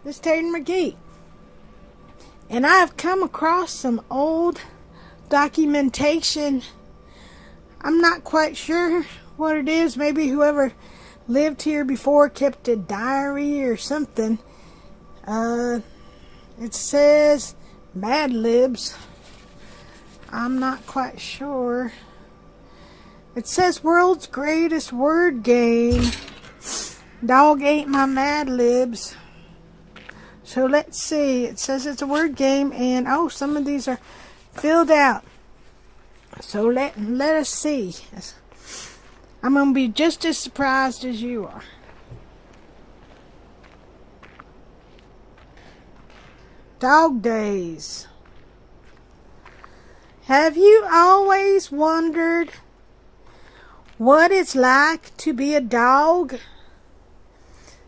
This is Tater MAGEE. And I've come across some old documentation. I'm not quite sure what it is. Maybe whoever lived here before kept a diary or something. It says Mad Libs. I'm not quite sure. It says world's greatest word game. Dog ate my Mad Libs. So let's see. It says it's a word game, and oh, some of these are filled out. So let us see. I'm going to be just as surprised as you are. Dog days. Have you always wondered what it's like to be a dog?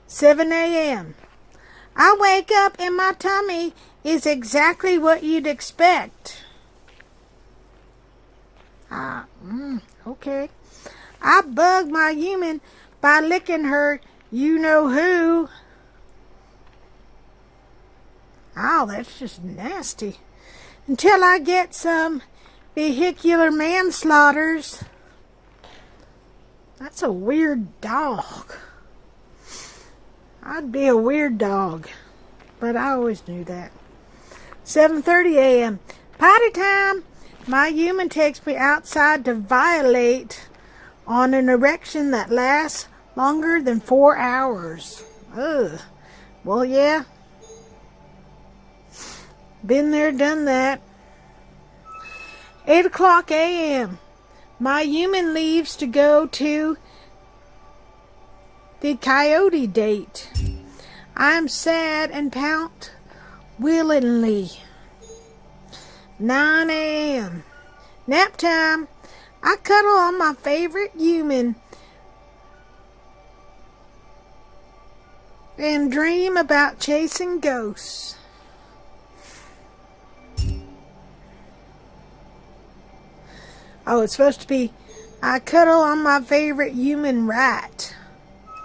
7 a.m. I wake up and my tummy is exactly what you'd expect. Okay. I bug my human by licking her you-know-who. Oh, that's just nasty. Until I get some vehicular manslaughters. That's a weird dog. I'd be a weird dog, but I always knew that. 7:30 a.m. Potty time. My human takes me outside to violate on an erection that lasts longer than 4 hours. Ugh. Well, yeah. Been there, done that. 8 o'clock a.m. My human leaves to go to the coyote date. I'm sad and pout willingly. 9 a.m. Nap time. I cuddle on my favorite human and dream about chasing ghosts. Oh, it's supposed to be, I cuddle on my favorite human rat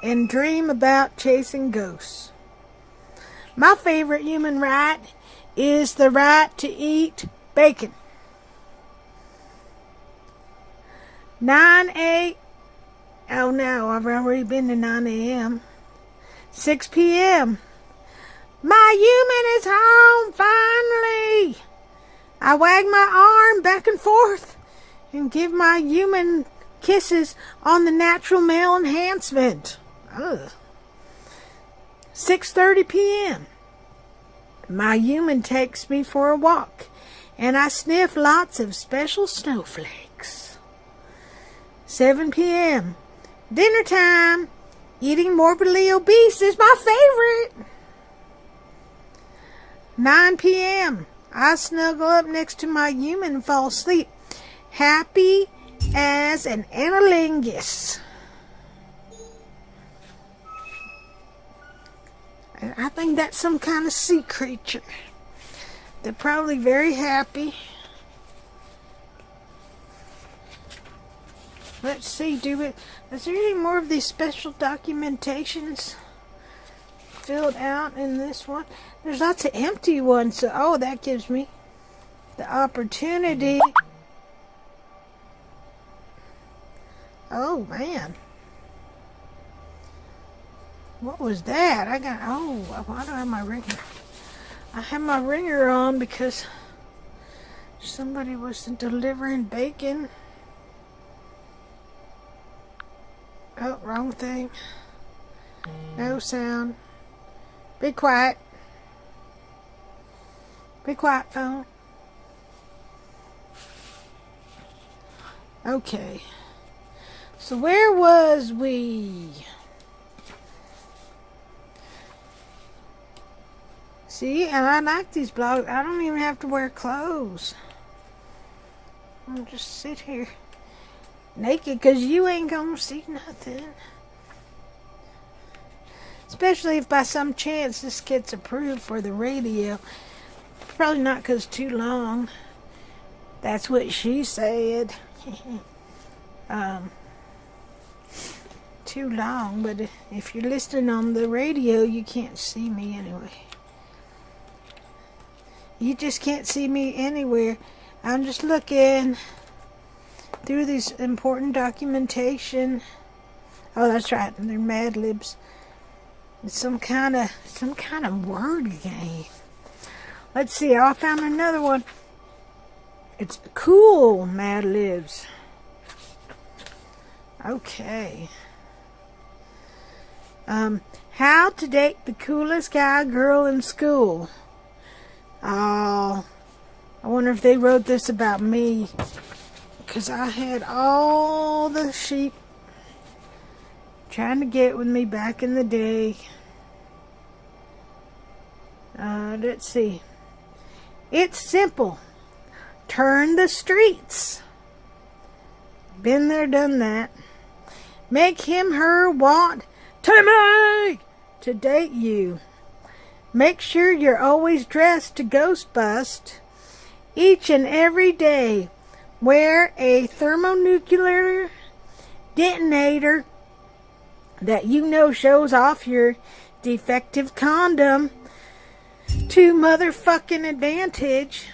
and dream about chasing ghosts. My favorite human rat is the rat to eat bacon. 9 a.m. Oh no, I've already been to 9 a.m. 6 p.m. My human is home, finally. I wag my arm back and forth and give my human kisses on the natural male enhancement. Ugh. 6:30 p.m. My human takes me for a walk, and I sniff lots of special snowflakes. 7 p.m. Dinner time. Eating morbidly obese is my favorite. 9 p.m. I snuggle up next to my human and fall asleep, happy as an analingus. I think that's some kind of sea creature. They're probably very happy. Let's see, is there any more of these special documentations filled out in this one? There's lots of empty ones, so oh, that gives me the opportunity. Oh man. What was that? I don't have my ringer. I have my ringer on because somebody was delivering bacon. Oh, wrong thing. No sound. Be quiet. Be quiet, phone. Okay. So where was we? See, and I like these blogs. I don't even have to wear clothes. I'll just sit here naked because you ain't gonna see nothing. Especially if by some chance this gets approved for the radio. Probably not because it's too long. That's what she said. Too long, but if you're listening on the radio, you can't see me anyway. You just can't see me anywhere. I'm just looking through this important documentation. Oh, that's right. They're Mad Libs. It's some kind of word game. Let's see. I found another one. It's cool Mad Libs. Okay. How to date the coolest guy, girl in school. Oh, I wonder if they wrote this about me. Because I had all the sheep trying to get with me back in the day. Let's see. It's simple. Turn the streets. Been there, done that. Make him, her want Timey to date you. Make sure you're always dressed to ghost bust. Each and every day, wear a thermonuclear detonator that you know shows off your defective condom to motherfucking advantage,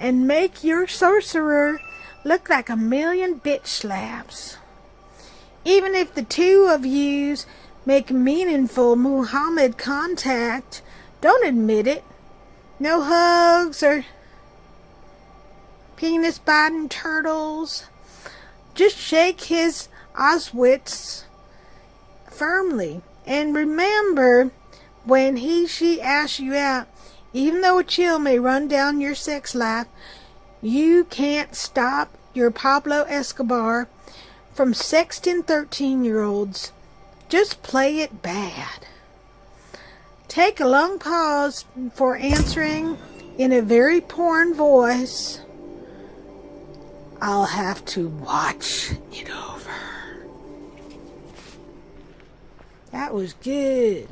and make your sorcerer look like a million bitch slaps. Even if the two of yous make meaningful Muhammad contact, don't admit it. No hugs or penis biting turtles. Just shake his Auschwitz firmly. And remember, when she asks you out, even though a chill may run down your sex life, you can't stop your Pablo Escobar from sexting 13-year-olds. Just play it bad. Take a long pause for answering in a very porn voice. I'll have to watch it over. That was good.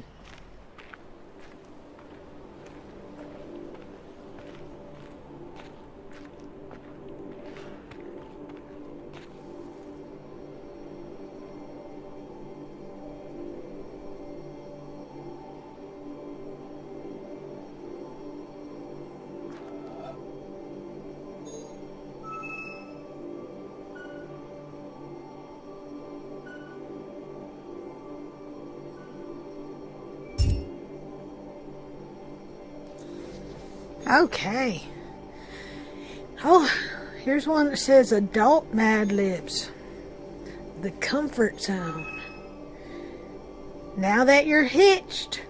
Okay. Oh, here's one that says adult Mad Libs. The comfort zone. Now that you're hitched,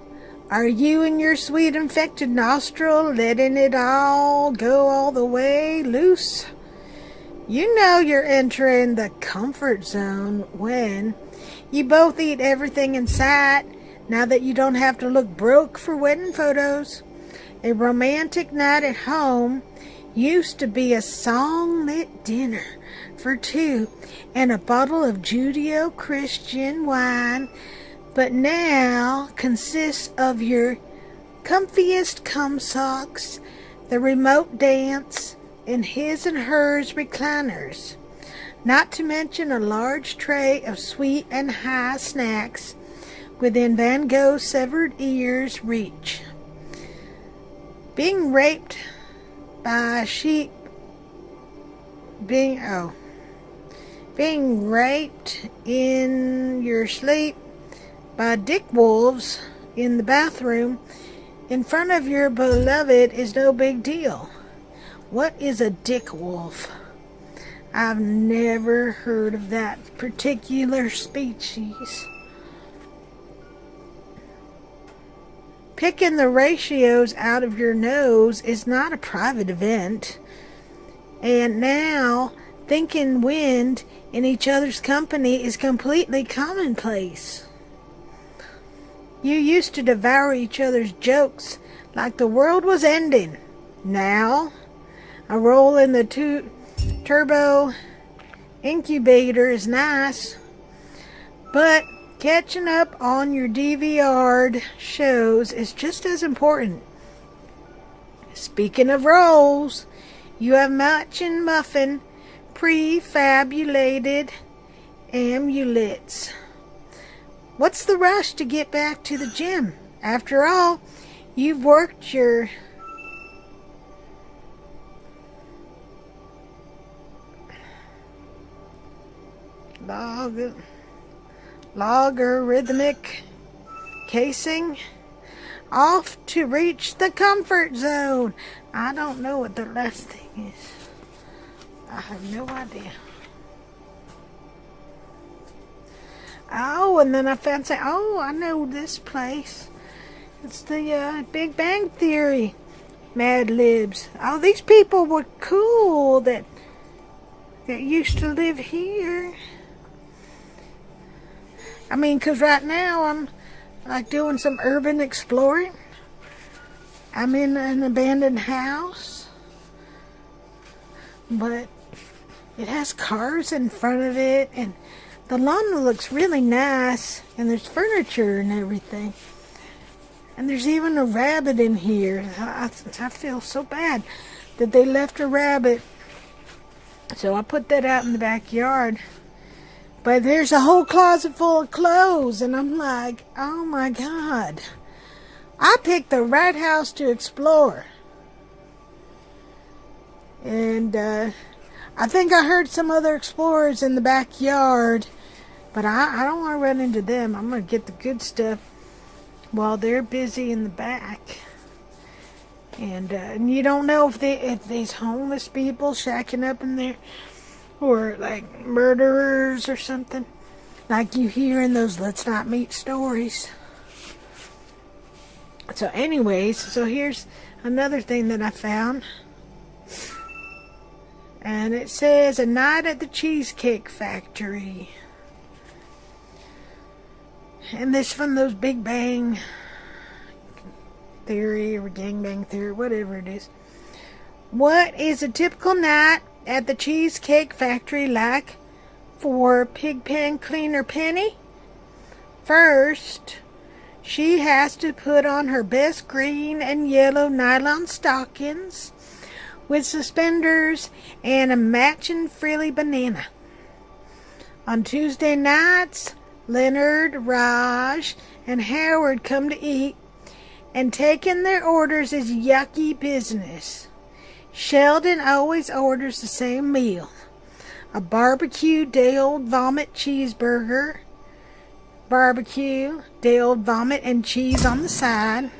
are you and your sweet infected nostril letting it all go all the way loose? You know you're entering the comfort zone when you both eat everything in sight now that you don't have to look broke for wedding photos. A romantic night at home used to be a song-lit dinner for two and a bottle of Judeo-Christian wine, but now consists of your comfiest cum socks, the remote dance, and his and hers recliners, not to mention a large tray of sweet and high snacks within Van Gogh's severed ear's reach. Being raped by sheep, being raped in your sleep by dick wolves in the bathroom in front of your beloved is no big deal. What is a dick wolf? I've never heard of that particular species. Picking the ratios out of your nose is not a private event. And now, thinking wind in each other's company is completely commonplace. You used to devour each other's jokes like the world was ending. Now, a roll in the turbo incubator is nice, but catching up on your DVR'd shows is just as important. Speaking of rolls, you have matching muffin prefabulated amulets. What's the rush to get back to the gym? After all, you've worked your logarithmic casing off to reach the comfort zone. I don't know what the last thing is. I have no idea. Oh, and then I found I know this place. It's the Big Bang Theory Mad Libs. Oh, these people were cool that used to live here. I mean, 'cause right now I'm like doing some urban exploring. I'm in an abandoned house, but it has cars in front of it, and the lawn looks really nice, and there's furniture and everything. And there's even a rabbit in here. I feel so bad that they left a rabbit. So I put that out in the backyard. But there's a whole closet full of clothes, and I'm like, oh my God. I picked the right house to explore. And I think I heard some other explorers in the backyard, but I don't want to run into them. I'm going to get the good stuff while they're busy in the back. And you don't know if these homeless people shacking up in there, or like murderers or something, like you hear in those Let's Not Meet stories. So anyways, so here's another thing that I found. And it says, a night at the Cheesecake Factory. And this from those Big Bang Theory or Gangbang Theory, whatever it is. What is a typical night at the Cheesecake Factory like for Pigpen Cleaner Penny? First, she has to put on her best green and yellow nylon stockings with suspenders and a matching frilly banana. On Tuesday nights, Leonard, Raj, and Howard come to eat, and taking their orders is yucky business. Sheldon always orders the same meal: a barbecue day-old vomit cheeseburger, barbecue, day-old vomit, and cheese on the side.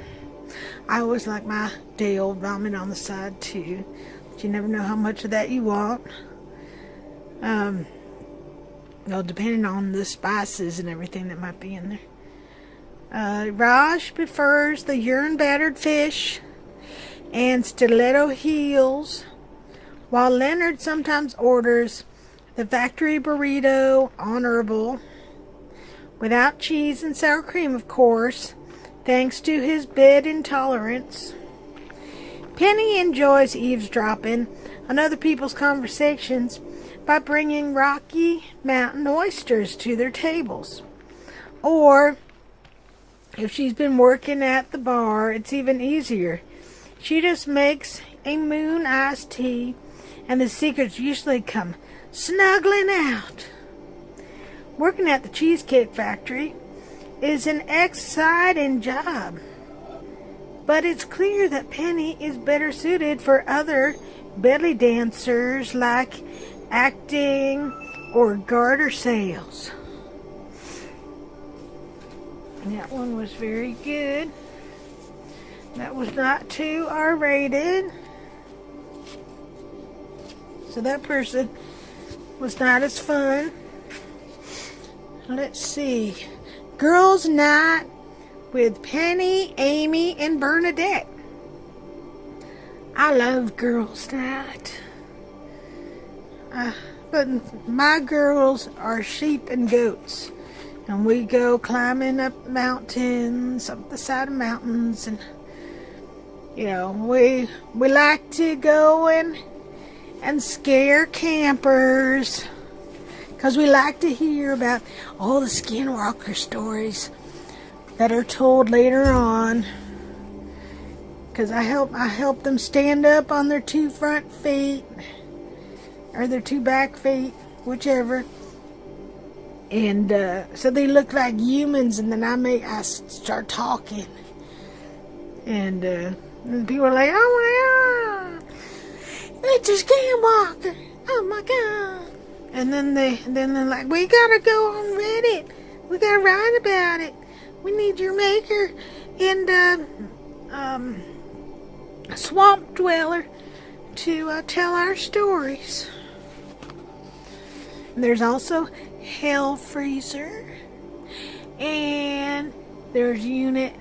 I always like my day-old vomit on the side too, but you never know how much of that you want. Well, depending on the spices and everything that might be in there. Raj prefers the urine-battered fish and stiletto heels, while Leonard sometimes orders the factory burrito honorable, without cheese and sour cream, of course, thanks to his bed intolerance. Penny enjoys eavesdropping on other people's conversations by bringing Rocky Mountain oysters to their tables. Or, if she's been working at the bar, it's even easier. She just makes a moon iced tea, and the secrets usually come snuggling out. Working at the Cheesecake Factory is an exciting job, but it's clear that Penny is better suited for other belly dancers like acting or garter sales. That one was very good. That was not too R-rated. So that person was not as fun. Let's see. Girls' Night with Penny, Amy, and Bernadette. I love Girls' Night. But my girls are sheep and goats. And we go climbing up mountains, up the side of mountains, and you know, we like to go and scare campers, because we like to hear about all the skinwalker stories that are told later on. Because I help them stand up on their 2 front feet, or their 2 back feet, whichever. And so they look like humans, and then I start talking. And people are like, oh my God, it's a skinwalker. Oh my God. And then they're like, we gotta go on Reddit. We gotta write about it. We need your maker and swamp dweller to tell our stories. And there's also Hell Freezer, and there's Unit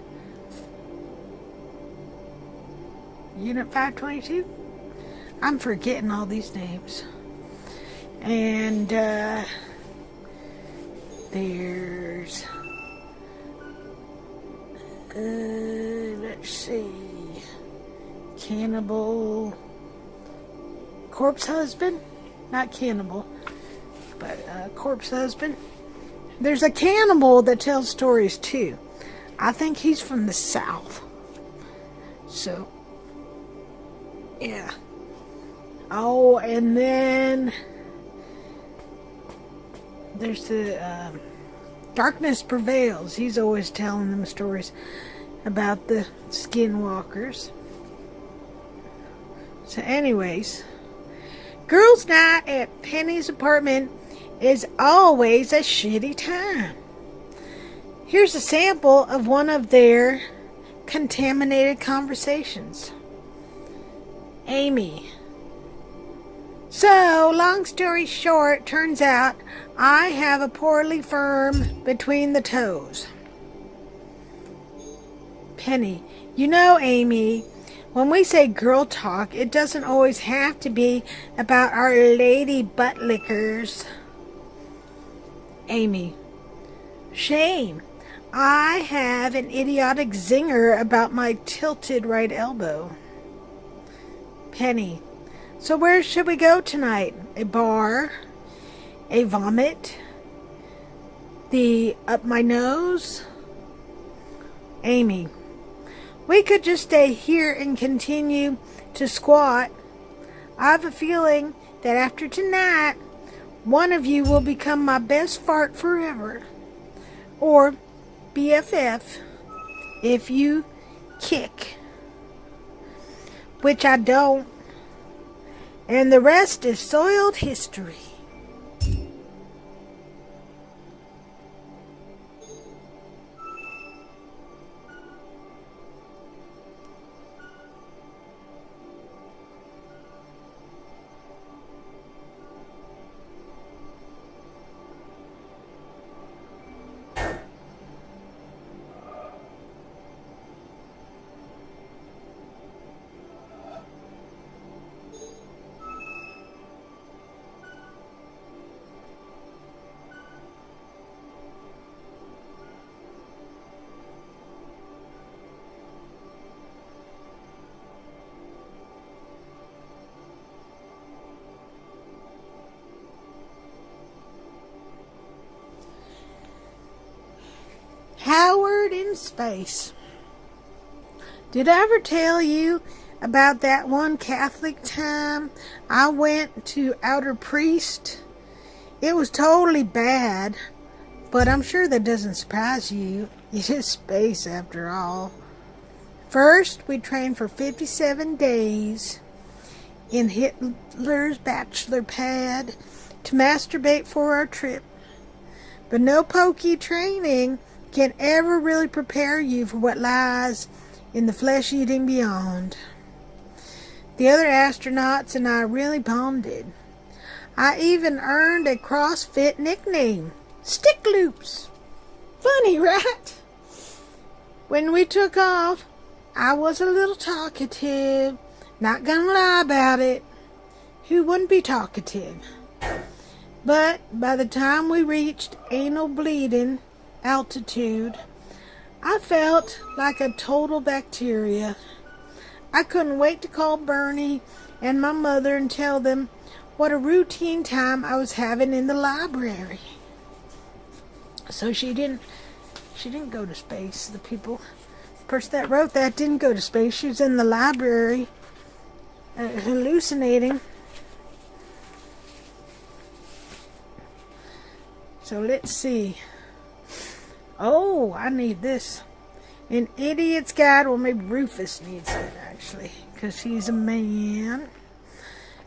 522. I'm forgetting all these names. And there's let's see, Cannibal Corpse Husband, not Cannibal, but Corpse Husband. There's a cannibal that tells stories too. I think he's from the South. So yeah. Oh, and then there's the Darkness Prevails. He's always telling them stories about the skinwalkers. So anyways, girls' night at Penny's apartment is always a shitty time. Here's a sample of one of their contaminated conversations. Amy. So, long story short, turns out I have a poorly firm between the toes. Penny. You know, Amy, when we say girl talk, it doesn't always have to be about our lady butt lickers. Amy. Shame. I have an idiotic zinger about my tilted right elbow. Penny. So where should we go tonight? A bar? A vomit? The up my nose? Amy. We could just stay here and continue to squat. I have a feeling that after tonight, one of you will become my best fart forever. Or BFF if you kick. Which I don't. And the rest is soiled history. Howard in space. Did I ever tell you about that one Catholic time I went to Outer Priest? It was totally bad, but I'm sure that doesn't surprise you. It is space after all. First, we trained for 57 days in Hitler's bachelor pad to masturbate for our trip. But no pokey training can ever really prepare you for what lies in the flesh-eating beyond. The other astronauts and I really bonded. I even earned a CrossFit nickname, Stick Loops. Funny, right? When we took off, I was a little talkative. Not gonna lie about it. Who wouldn't be talkative? But by the time we reached anal bleeding altitude, I felt like a total bacteria. I couldn't wait to call Bernie and my mother and tell them what a routine time I was having in the library. So she didn't go to space. The person that wrote that didn't go to space. She was in the library hallucinating. So let's see. Oh, I need this. An Idiot's Guide. Well, maybe Rufus needs it, actually, because he's a man.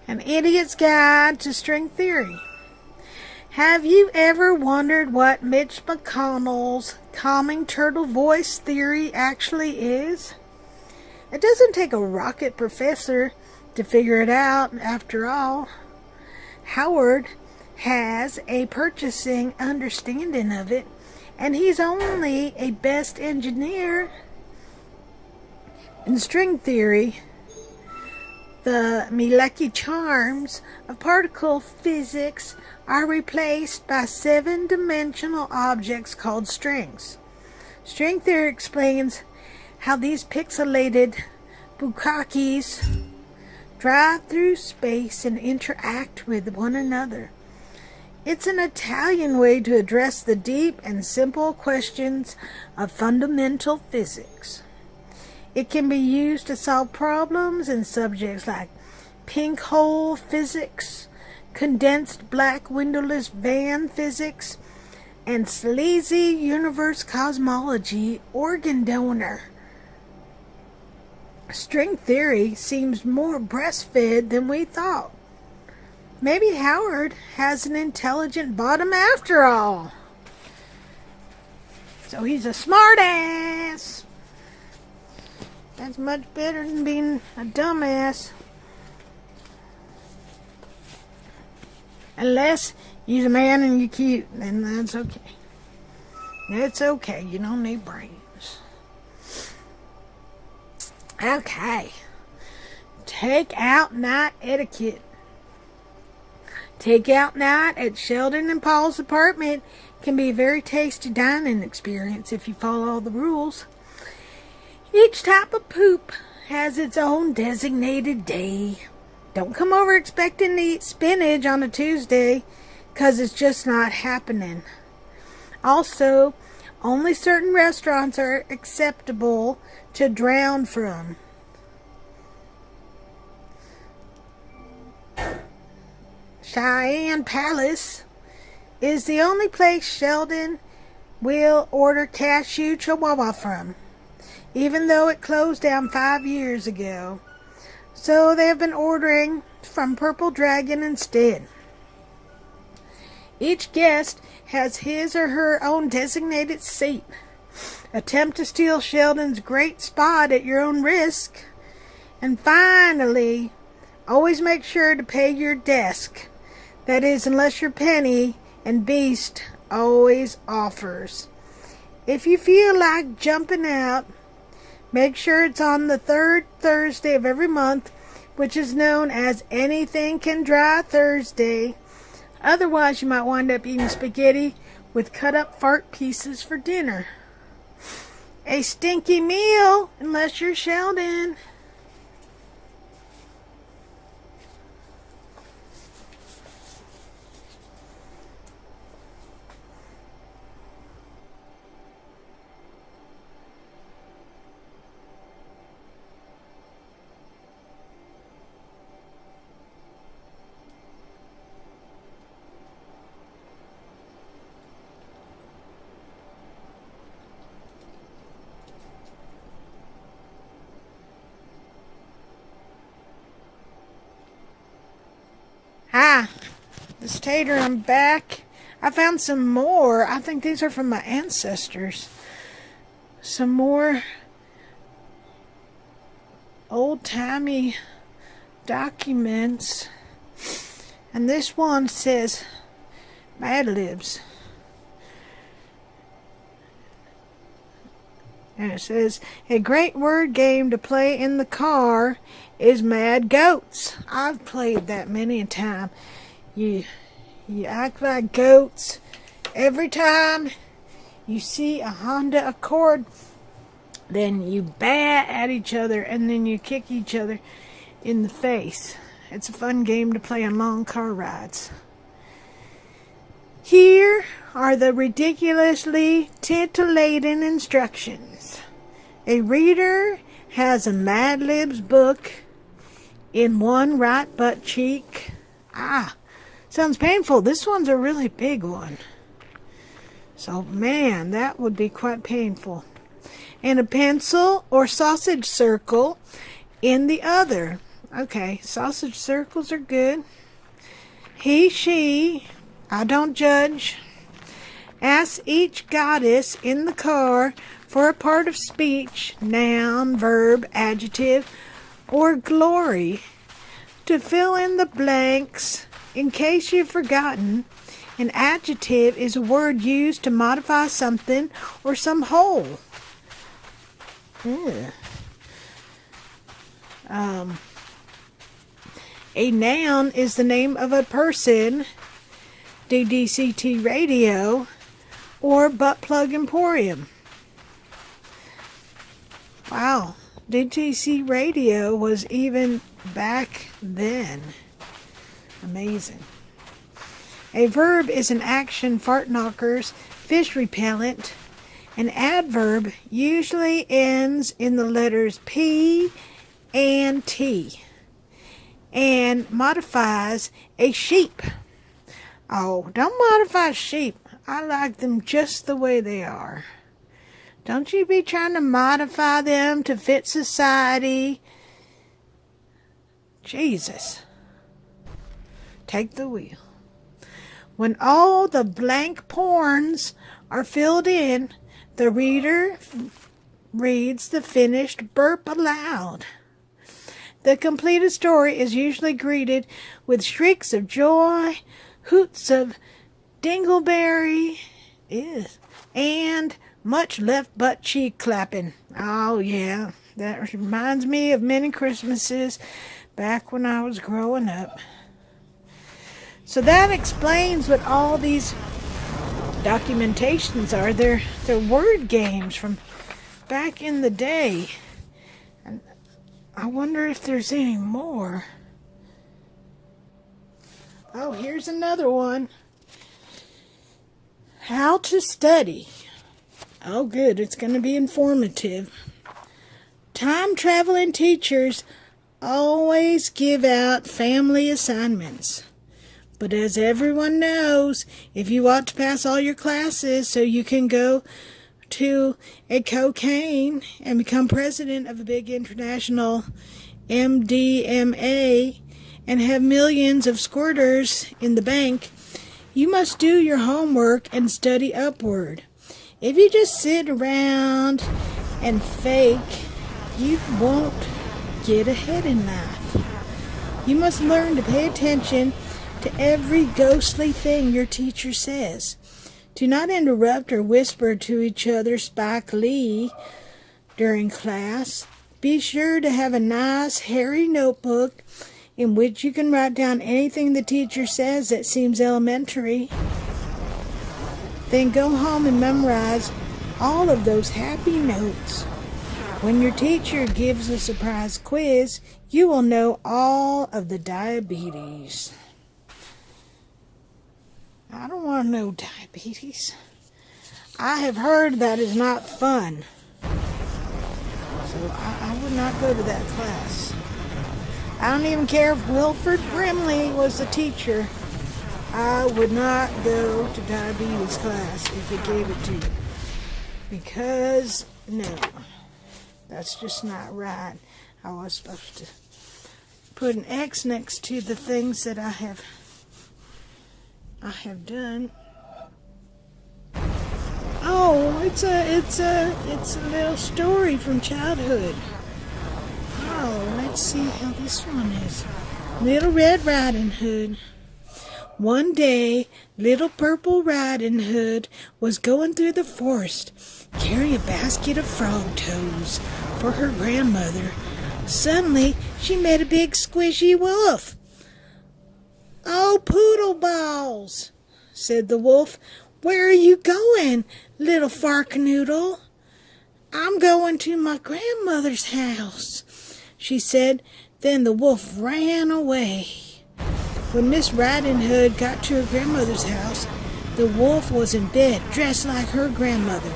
An Idiot's Guide to String Theory. Have you ever wondered what Mitch McConnell's calming turtle voice theory actually is? It doesn't take a rocket professor to figure it out, after all. Howard has a purchasing understanding of it, and he's only a best engineer. In string theory, the molecular charms of particle physics are replaced by seven-dimensional objects called strings. String theory explains how these pixelated bukakis drive through space and interact with one another. It's an Italian way to address the deep and simple questions of fundamental physics. It can be used to solve problems in subjects like pink hole physics, condensed black windowless van physics, and sleazy universe cosmology organ donor. String theory seems more breastfed than we thought. Maybe Howard has an intelligent bottom after all. So he's a smart ass. That's much better than being a dumbass. Unless you're a man and you're cute, then that's okay. It's okay. You don't need brains. Okay. Take out night etiquette. Take out night at Sheldon and Paul's apartment can be a very tasty dining experience if you follow all the rules. Each type of poop has its own designated day. Don't come over expecting to eat spinach on a Tuesday, 'cause it's just not happening. Also, only certain restaurants are acceptable to drown from. Cheyenne Palace is the only place Sheldon will order cashew chihuahua from, even though it closed down 5 years ago. So they have been ordering from Purple Dragon instead. Each guest has his or her own designated seat. Attempt to steal Sheldon's great spot at your own risk. And finally, always make sure to pay your desk. That is, unless you're Penny and Beast always offers. If you feel like jumping out, make sure it's on the third Thursday of every month, which is known as Anything Can Dry Thursday. Otherwise, you might wind up eating spaghetti with cut-up fart pieces for dinner. A stinky meal, unless you're Sheldon. Hi, it's Tater. I'm back. I found some more. I think these are from my ancestors. Some more old-timey documents. And this one says Mad Libs. And it says, a great word game to play in the car is Mad Goats. I've played that many a time. You act like goats. Every time you see a Honda Accord, then you bat at each other and then you kick each other in the face. It's a fun game to play on long car rides. Here are the ridiculously titillating instructions. A reader has a Mad Libs book in one right butt cheek. Sounds painful. This one's a really big one. So, man, that would be quite painful. And a pencil or sausage circle in the other. Okay, sausage circles are good. He, she, I don't judge. Ask each goddess in the car for a part of speech, noun, verb, adjective, or glory to fill in the blanks. In case you've forgotten, an adjective is a word used to modify something or some whole. A noun is the name of a person, DDCT Radio, or Butt Plug Emporium. Wow, DDC Radio was even back then. Amazing. A verb is an action, fart knockers, fish repellent. An adverb usually ends in the letters P and T and modifies a sheep. Oh, don't modify sheep. I like them just the way they are. Don't you be trying to modify them to fit society. Jesus. Take the wheel. When all the blank porns are filled in, the reader reads the finished burp aloud. The completed story is usually greeted with shrieks of joy, hoots of dingleberry, and much left butt cheek clapping. Oh, yeah, that reminds me of many Christmases back when I was growing up. So that explains what all these documentations are. They're word games from back in the day. And I wonder if there's any more. Oh, here's another one. How to study. Oh, good. It's going to be informative. Time-traveling teachers always give out family assignments. But as everyone knows, if you want to pass all your classes so you can go to a cocaine and become president of a big international MDMA and have millions of squirters in the bank, you must do your homework and study upward. If you just sit around and fake, you won't get ahead in life. You must learn to pay attention to every ghostly thing your teacher says. Do not interrupt or whisper to each other Spike Lee during class. Be sure to have a nice, hairy notebook in which you can write down anything the teacher says that seems elementary. Then go home and memorize all of those happy notes. When your teacher gives a surprise quiz, you will know all of the diabetes. I don't want to know diabetes. I have heard that is not fun. So I would not go to that class. I don't even care if Wilford Brimley was the teacher. I would not go to diabetes class if it gave it to you. Because, no, that's just not right. I was supposed to put an X next to the things that I have done. Oh, it's a little story from childhood. Oh, let's see how this one is. Little Red Riding Hood. One day, Little Purple Riding Hood was going through the forest, carrying a basket of frog toes for her grandmother. Suddenly, she met a big squishy wolf. "Oh, poodle balls," said the wolf. "Where are you going, little Farknoodle?" "I'm going to my grandmother's house," she said. Then the wolf ran away. When Miss Riding Hood got to her grandmother's house, the wolf was in bed, dressed like her grandmother.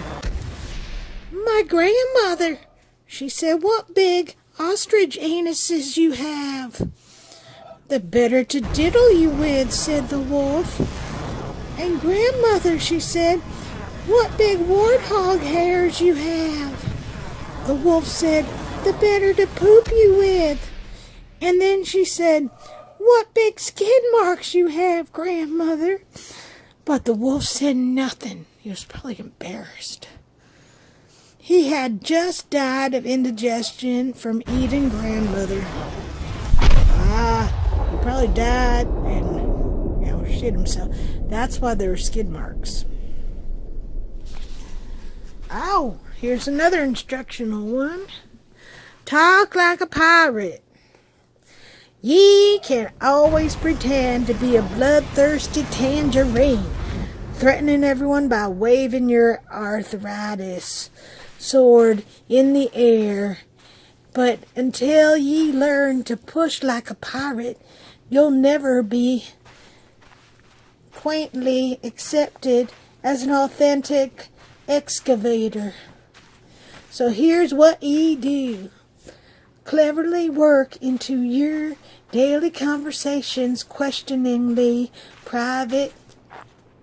"My grandmother," she said, "what big ostrich anuses you have." "The better to diddle you with," said the wolf. "And grandmother," she said, "what big warthog hairs you have." The wolf said, "The better to poop you with." And then she said, "What big skid marks you have, grandmother." But the wolf said nothing. He was probably embarrassed. He had just died of indigestion from eating grandmother. He probably died and, shit himself. That's why there were skid marks. Oh, here's another instructional one. Talk like a pirate. Ye can always pretend to be a bloodthirsty tangerine, threatening everyone by waving your arthritis sword in the air. But until ye learn to push like a pirate, you'll never be quaintly accepted as an authentic excavator. So here's what ye do. Cleverly work into your daily conversations questioningly private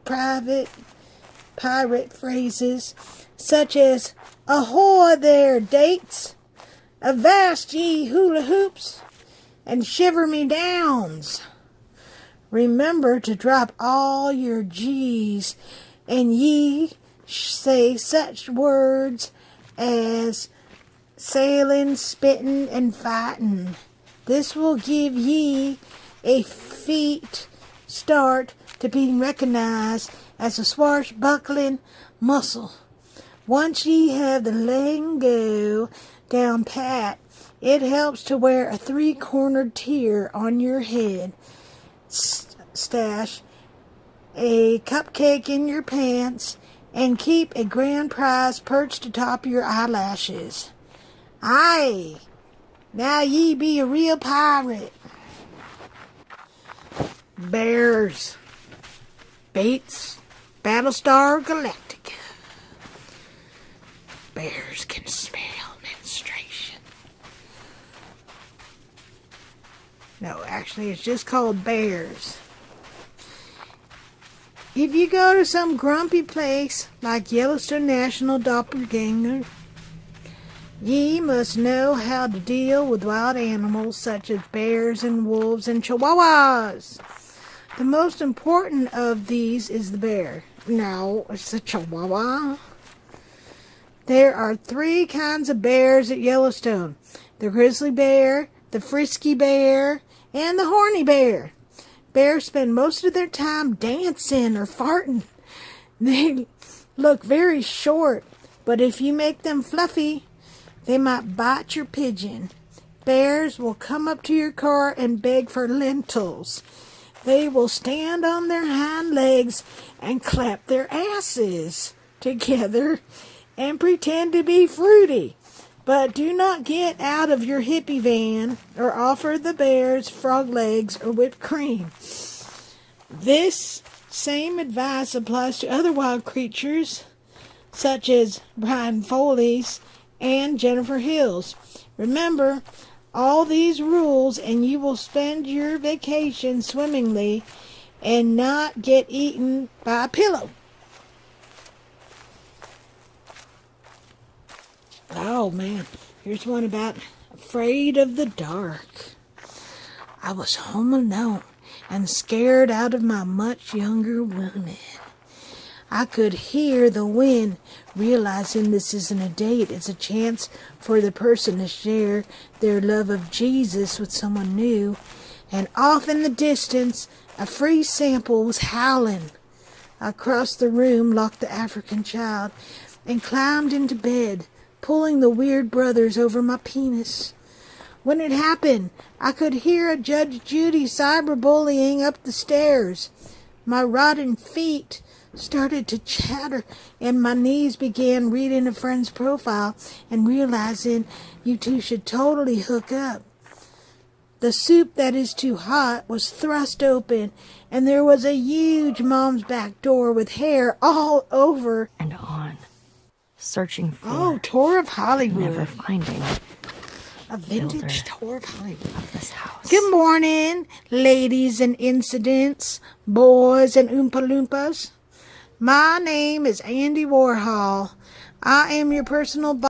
pirate phrases such as "Ahoy there, dates! Avast ye hula hoops! And shiver me downs!" Remember to drop all your G's, and ye say such words as sailing, spitting, and fighting. This will give ye a feat start to being recognized as a swashbuckling muscle. Once ye have the lingo down pat, it helps to wear a 3-cornered tier on your head, stash a cupcake in your pants, and keep a grand prize perched atop your eyelashes. Aye, now ye be a real pirate. Bears. Bates, Battlestar Galactica. Bears can smell menstruation. No, actually, it's just called bears. If you go to some grumpy place like Yellowstone National Doppelganger, ye must know how to deal with wild animals such as bears and wolves and chihuahuas. The most important of these is the bear. No, it's the chihuahua. There are 3 kinds of bears at Yellowstone. The grizzly bear, the frisky bear, and the horny bear. Bears spend most of their time dancing or farting. They look very short, but if you make them fluffy, they might bite your pigeon. Bears will come up to your car and beg for lentils. They will stand on their hind legs and clap their asses together and pretend to be fruity. But do not get out of your hippie van or offer the bears frog legs or whipped cream. This same advice applies to other wild creatures, such as Brian Foley's and Jennifer Hill's. Remember all these rules, and you will spend your vacation swimmingly and not get eaten by a pillow. Oh man, here's one about afraid of the dark. I was home alone and scared out of my much younger woman. I could hear the wind, realizing this isn't a date. It's a chance for the person to share their love of Jesus with someone new. And off in the distance, a free sample was howling. I crossed the room, locked the African child, and climbed into bed, pulling the weird brothers over my penis. When it happened, I could hear a Judge Judy cyberbullying up the stairs. My rotting feet started to chatter, and my knees began reading a friend's profile and realizing you two should totally hook up. The soup that is too hot was thrust open, and there was a huge mom's back door with hair all over and on. Searching for. Tour of Hollywood. Never finding. A vintage tour of Hollywood. Of this house. Good morning, ladies and incidents, boys and Oompa Loompas. My name is Andy Warhol. I am your personal